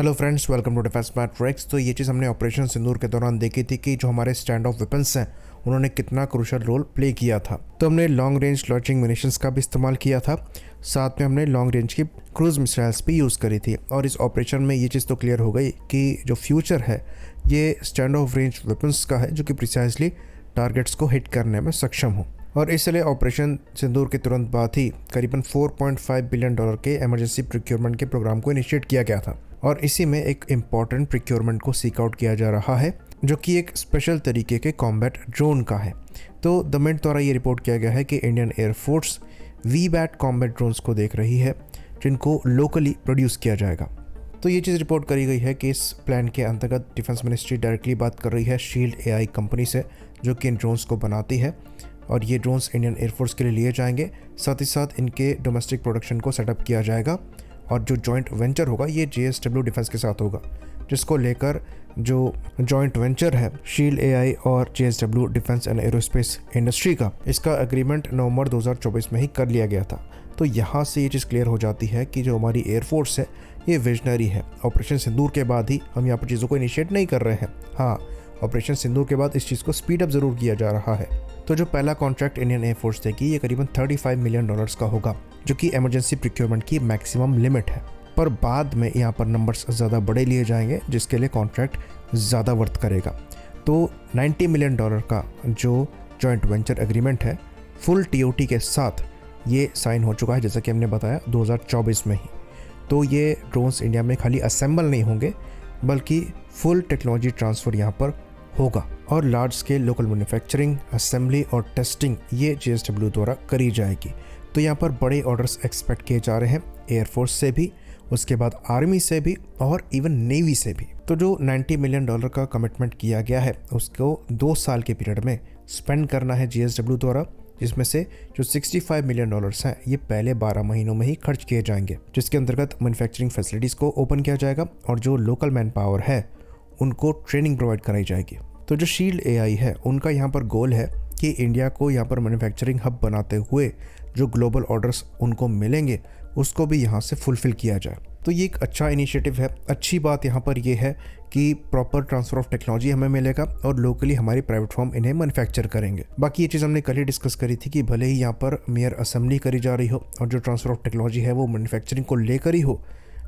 Hello friends, welcome to Defence Matrix. तो ये चीज़ हमने ऑपरेशन सिंदूर के दौरान देखी थी कि जो हमारे स्टैंड ऑफ वेपन्स हैं उन्होंने कितना क्रूशल रोल प्ले किया था। तो हमने लॉन्ग रेंज लॉन्चिंग म्यूनिशंस का भी इस्तेमाल किया था, साथ में हमने लॉन्ग रेंज की क्रूज मिसाइल्स भी यूज़ करी थी। और इस ऑपरेशन में ये चीज़ तो क्लियर हो गई कि जो फ्यूचर है ये स्टैंड ऑफ रेंज वेपन्स का है, जो कि प्रिसाइजली टारगेट्स को हिट करने में सक्षम हो। और इसलिए ऑपरेशन सिंदूर के तुरंत बाद ही करीबन $4.5 बिलियन के इमरजेंसी प्रोक्योरमेंट के प्रोग्राम को इनिशिएट किया गया था। और इसी में एक इम्पॉर्टेंट प्रोक्योरमेंट को सीक आउट किया जा रहा है, जो कि एक स्पेशल तरीके के कॉम्बैट ड्रोन का है। तो द मिंट द्वारा ये रिपोर्ट किया गया है कि इंडियन एयरफोर्स वीबैट कॉम्बैट ड्रोन्स को देख रही है, जिनको लोकली प्रोड्यूस किया जाएगा। तो ये चीज़ रिपोर्ट करी गई है कि इस प्लान के अंतर्गत डिफेंस मिनिस्ट्री डायरेक्टली बात कर रही है शील्ड एआई कंपनी से, जो कि इन ड्रोन्स को बनाती है। और ये ड्रोन्स इंडियन एयरफोर्स के लिए लिए जाएंगे, साथ ही साथ इनके डोमेस्टिक प्रोडक्शन को सेटअप किया जाएगा। और जो जॉइंट वेंचर होगा ये JSW डिफेंस के साथ होगा, जिसको लेकर जो जॉइंट वेंचर है शील्ड एआई और JSW defence and aerospace industry का, इसका एग्रीमेंट नवंबर 2024 में ही कर लिया गया था। तो यहाँ से ये चीज़ क्लियर हो जाती है कि जो हमारी एयरफोर्स है ये विजनरी है। ऑपरेशन सिंदूर के बाद ही हम यहाँ पर चीज़ों को इनिशिएट नहीं कर रहे हैं। हाँ, ऑपरेशन सिंदूर के बाद इस चीज़ को स्पीड अप ज़रूर किया जा रहा है। तो जो पहला कॉन्ट्रैक्ट इंडियन एयरफोर्स देगी ये करीबन $35 मिलियन का होगा, जो कि इमरजेंसी प्रोक्योरमेंट की मैक्सिमम लिमिट है। पर बाद में यहाँ पर नंबर्स ज़्यादा बड़े लिए जाएंगे, जिसके लिए कॉन्ट्रैक्ट ज़्यादा वर्थ करेगा। तो $90 मिलियन का जो जॉइंट वेंचर एग्रीमेंट है फुल TOT के साथ ये साइन हो चुका है, जैसा कि हमने बताया 2024 में ही। तो ये ड्रोन्स इंडिया में खाली असेंबल नहीं होंगे, बल्कि फुल टेक्नोलॉजी ट्रांसफ़र यहाँ पर होगा। और large scale local manufacturing, assembly और टेस्टिंग ये JSW द्वारा करी जाएगी। तो यहाँ पर बड़े ऑर्डर्स एक्सपेक्ट किए जा रहे हैं एयरफोर्स से भी, उसके बाद आर्मी से भी और इवन नेवी से भी। तो जो $90 मिलियन का कमिटमेंट किया गया है उसको 2 साल के पीरियड में स्पेंड करना है JSW द्वारा, जिसमें से जो $65 मिलियन हैं ये पहले 12 महीनों में ही खर्च किए जाएंगे, जिसके अंतर्गत मैन्युफैक्चरिंग फैसिलिटीज़ को ओपन किया जाएगा और जो लोकल मैन पावर है उनको ट्रेनिंग प्रोवाइड कराई जाएगी। तो जो शील्ड एआई है उनका यहाँ पर गोल है कि इंडिया को यहाँ पर मैन्युफैक्चरिंग हब बनाते हुए जो ग्लोबल ऑर्डर्स उनको मिलेंगे उसको भी यहाँ से फुलफिल किया जाए। तो ये एक अच्छा इनिशिएटिव है। अच्छी बात यहाँ पर ये है कि प्रॉपर ट्रांसफर ऑफ टेक्नोलॉजी हमें मिलेगा और लोकली हमारी प्राइवेट फर्म इन्हें मैन्युफैक्चर करेंगे। बाकी ये चीज़ हमने कल ही डिस्कस करी थी कि भले ही यहाँ पर मेयर असेंबली करी जा रही हो और जो ट्रांसफर ऑफ टेक्नोलॉजी है वो मैन्युफैक्चरिंग को लेकर ही हो,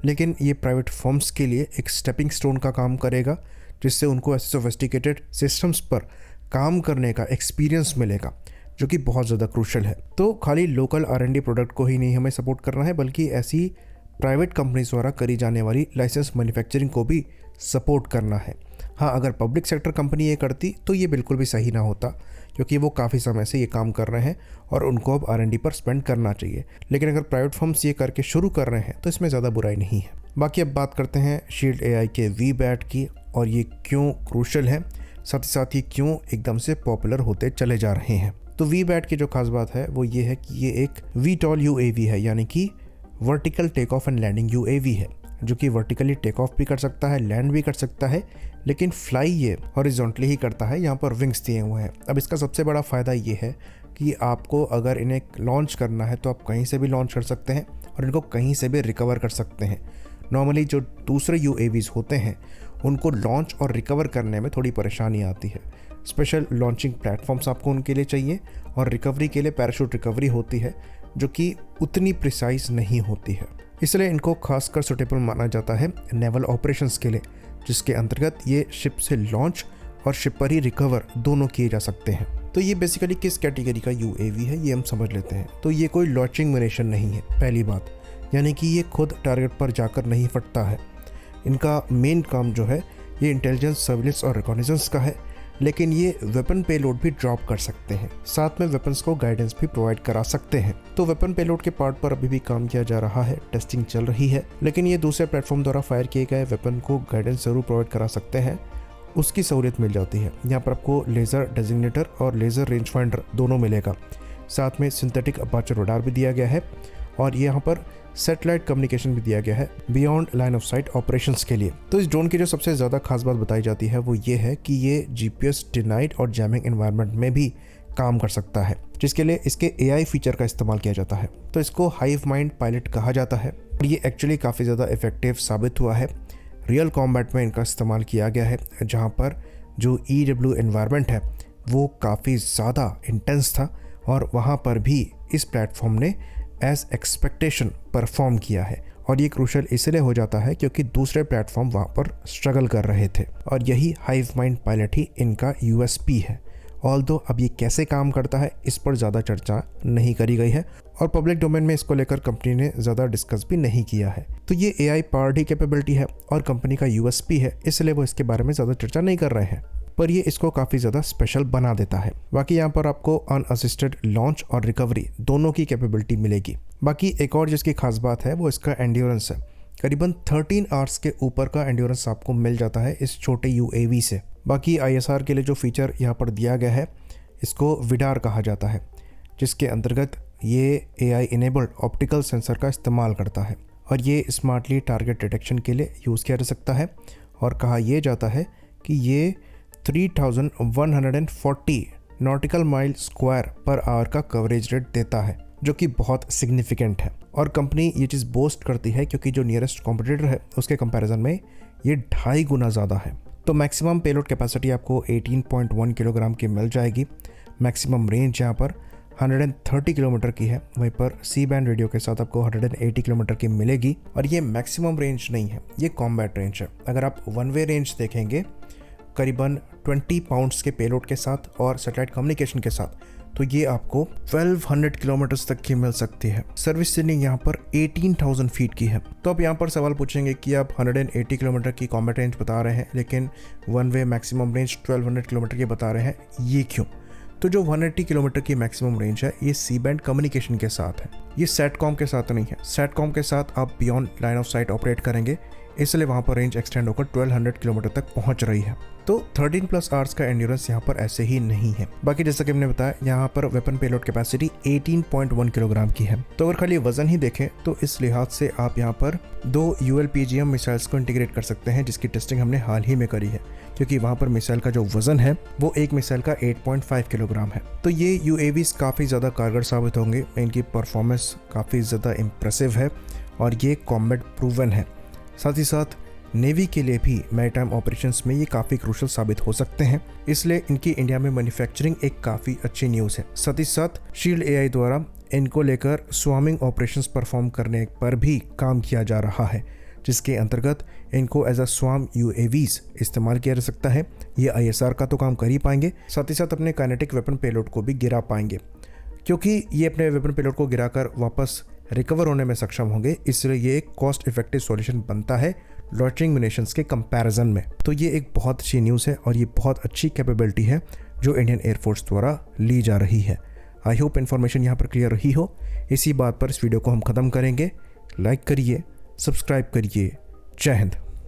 लेकिन ये प्राइवेट फर्म्स के लिए एक स्टेपिंग स्टोन का काम करेगा, जिससे उनको ऐसे सोफिस्टिकेटेड सिस्टम्स पर काम करने का एक्सपीरियंस मिलेगा, जो कि बहुत ज़्यादा क्रूशल है। तो खाली लोकल R&D प्रोडक्ट को ही नहीं हमें सपोर्ट करना है, बल्कि ऐसी प्राइवेट कंपनीज द्वारा करी जाने वाली लाइसेंस मैन्युफैक्चरिंग को भी सपोर्ट करना है। हाँ, अगर पब्लिक सेक्टर कंपनी ये करती तो ये बिल्कुल भी सही ना होता, क्योंकि वो काफ़ी समय से ये काम कर रहे हैं और उनको अब R&D पर स्पेंड करना चाहिए। लेकिन अगर प्राइवेट फर्म्स ये करके शुरू कर रहे हैं तो इसमें ज़्यादा बुराई नहीं है। बाकी अब बात करते हैं शील्ड एआई के वीबैट की, और ये क्यों क्रूशल है, साथ ही साथ ये क्यों एकदम से पॉपुलर होते चले जा रहे हैं। तो वीबैट की जो खास बात है वो ये है कि ये एक VTOL UAV है, यानी कि vertical take off and landing UAV है, जो कि वर्टिकली टेक ऑफ भी कर सकता है, लैंड भी कर सकता है, लेकिन फ्लाई ये हॉरिजॉन्टली ही करता है। यहाँ पर विंग्स दिए हुए हैं। अब इसका सबसे बड़ा फ़ायदा ये है कि आपको अगर इन्हें लॉन्च करना है तो आप कहीं से भी लॉन्च कर सकते हैं और इनको कहीं से भी रिकवर कर सकते हैं। नॉर्मली जो दूसरे UAVs होते हैं उनको लॉन्च और रिकवर करने में थोड़ी परेशानी आती है। स्पेशल लॉन्चिंग प्लेटफॉर्म्स आपको उनके लिए चाहिए, और रिकवरी के लिए पैराशूट रिकवरी होती है, जो कि उतनी प्रिसाइज नहीं होती है। इसलिए इनको खासकर सुटेबल माना जाता है नेवल ऑपरेशंस के लिए, जिसके अंतर्गत ये शिप से लॉन्च और शिप पर ही रिकवर दोनों किए जा सकते हैं। तो ये बेसिकली किस कैटेगरी का UAV है ये हम समझ लेते हैं। तो ये कोई लॉन्चिंग म्यूनिशन नहीं है, पहली बात, यानी कि ये खुद टारगेट पर जाकर नहीं फटता है। इनका मेन काम जो है ये इंटेलिजेंस, सर्विलेंस और रिकॉग्निजेंस का है, लेकिन ये वेपन पेलोड भी ड्रॉप कर सकते हैं, साथ में वेपन्स को गाइडेंस भी प्रोवाइड करा सकते हैं। तो वेपन पेलोड के पार्ट पर अभी भी काम किया जा रहा है, टेस्टिंग चल रही है, लेकिन ये दूसरे प्लेटफॉर्म द्वारा फायर किए गए वेपन को गाइडेंस जरूर प्रोवाइड करा सकते हैं, उसकी सहूलियत मिल जाती है। यहाँ पर आपको लेज़र डेजिग्नेटर और लेज़र रेंज फाइंडर दोनों मिलेगा, साथ में सिंथेटिक अपर्चर रडार भी दिया गया है, और यहाँ पर सैटेलाइट कम्युनिकेशन भी दिया गया है beyond line of site operations के लिए। तो इस ड्रोन की जो सबसे ज़्यादा खास बात बताई जाती है वो ये है कि ये GPS डिनाइड और जैमिंग एनवायरनमेंट में भी काम कर सकता है, जिसके लिए इसके AI फीचर का इस्तेमाल किया जाता है। तो इसको हाइव माइंड पायलट कहा जाता है और ये एक्चुअली काफ़ी ज़्यादा इफेक्टिव साबित हुआ है रियल कॉम्बैट में इनका इस्तेमाल किया गया है, जहाँ पर जो EW एनवायरनमेंट है वो काफ़ी ज़्यादा इंटेंस था और वहाँ पर भी इस प्लेटफॉर्म ने एज एक्सपेक्टेशन परफॉर्म किया है। और ये क्रूशल इसलिए हो जाता है क्योंकि दूसरे प्लेटफॉर्म वहाँ पर स्ट्रगल कर रहे थे और यही हाइव माइंड पायलट ही इनका USP है। ऑल्दो अब ये कैसे काम करता है इस पर ज़्यादा चर्चा नहीं करी गई है और पब्लिक डोमेन में इसको लेकर कंपनी ने ज़्यादा डिस्कस भी नहीं किया है। तो ये AI पावर्ड ही कैपेबिलिटी है और कंपनी का USP है, इसलिए वो इसके बारे में ज़्यादा चर्चा नहीं कर रहे हैं, पर ये इसको काफ़ी ज़्यादा स्पेशल बना देता है। बाकी यहाँ पर आपको अनअसिस्टेड लॉन्च और रिकवरी दोनों की कैपेबिलिटी मिलेगी। बाकी एक और जिसकी खास बात है वो इसका एंड्योरेंस है। करीबन 13 आवर्स के ऊपर का एंड्योरेंस आपको मिल जाता है इस छोटे UAV से। बाकी ISR के लिए जो फीचर यहाँ पर दिया गया है इसको विडार कहा जाता है, जिसके अंतर्गत ये AI इनेबल्ड ऑप्टिकल सेंसर का इस्तेमाल करता है और ये स्मार्टली टारगेट डिटेक्शन के लिए यूज़ किया जा सकता है। और कहा यह जाता है कि ये 3140 nautical mile square per hour का कवरेज रेट देता है, जो कि बहुत सिग्निफिकेंट है। और कंपनी ये चीज़ बोस्ट करती है क्योंकि जो नियरेस्ट कॉम्पिटिटर है उसके कंपैरिजन में ये 2.5 गुना ज़्यादा है। तो मैक्सिमम पेलोड कैपेसिटी आपको 18.1 किलोग्राम की मिल जाएगी। मैक्सिमम रेंज यहाँ पर 130 किलोमीटर की है, वहीं पर सी बैंड रेडियो के साथ आपको 180 किलोमीटर की मिलेगी। और ये मैक्सिमम रेंज नहीं है, ये कॉम्बैट रेंज है। अगर आप वन वे रेंज देखेंगे करीबन 20 पाउंड्स के पेलोड के साथ और सैटेलाइट कम्युनिकेशन के साथ, तो ये आपको 1200 किलोमीटर्स तक की मिल सकती है। सर्विस सीलिंग यहाँ पर 18,000 फीट की है। तो आप यहाँ पर सवाल पूछेंगे कि आप 180 किलोमीटर की कॉम्बैट रेंज बता रहे हैं लेकिन one way maximum range 1200 kilometre की बता रहे हैं, ये क्यों? तो जो 180 किलोमीटर की मैक्सिमम रेंज है ये सी बैंड कम्युनिकेशन के साथ है, ये सेटकॉम के साथ नहीं है। सेटकॉम के साथ आप beyond line of site operate करेंगे, इसलिए वहाँ पर रेंज एक्सटेंड होकर 1200 किलोमीटर तक पहुँच रही है। तो 13+ आवर्स का एंड्योरेंस यहाँ पर ऐसे ही नहीं है। बाकी जैसा कि हमने बताया यहाँ पर वेपन पेलोड कैपेसिटी 18.1 किलोग्राम की है। तो अगर खाली वजन ही देखें तो इस लिहाज से आप यहाँ पर 2 ULPGM मिसाइल्स को इंटीग्रेट कर सकते हैं, जिसकी टेस्टिंग हमने हाल ही में करी है, क्योंकि वहाँ पर मिसाइल का जो वजन है वो एक मिसाइल का 8.5 किलोग्राम है। तो ये UAVs काफ़ी ज़्यादा कारगर साबित होंगे, इनकी परफॉर्मेंस काफ़ी ज़्यादा इम्प्रेसिव है और ये कॉम्बैट प्रूवन है। साथ ही साथ नेवी के लिए भी मैरीटाइम ऑपरेशंस में ये काफ़ी क्रूशल साबित हो सकते हैं, इसलिए इनकी इंडिया में मैन्युफैक्चरिंग एक काफ़ी अच्छी न्यूज़ है। साथ ही साथ शील्ड AI द्वारा इनको लेकर स्वामिंग ऑपरेशंस परफॉर्म करने पर भी काम किया जा रहा है, जिसके अंतर्गत इनको एज अ स्वाम UAVs इस्तेमाल किया जा सकता है। ये ISR का तो काम कर ही पाएंगे, साथ ही साथ अपने काइनेटिक वेपन पेलोड को भी गिरा पाएंगे, क्योंकि ये अपने वेपन पेलोड को गिराकर वापस रिकवर होने में सक्षम होंगे। इसलिए ये एक कॉस्ट इफेक्टिव सॉल्यूशन बनता है लॉन्चिंग म्यूनिशंस के कंपैरिजन में। तो ये एक बहुत अच्छी न्यूज़ है और ये बहुत अच्छी कैपेबिलिटी है जो इंडियन एयरफोर्स द्वारा ली जा रही है। आई होप इन्फॉर्मेशन यहाँ पर क्लियर रही हो। इसी बात पर इस वीडियो को हम ख़त्म करेंगे। लाइक करिए, सब्सक्राइब करिए। जय हिंद।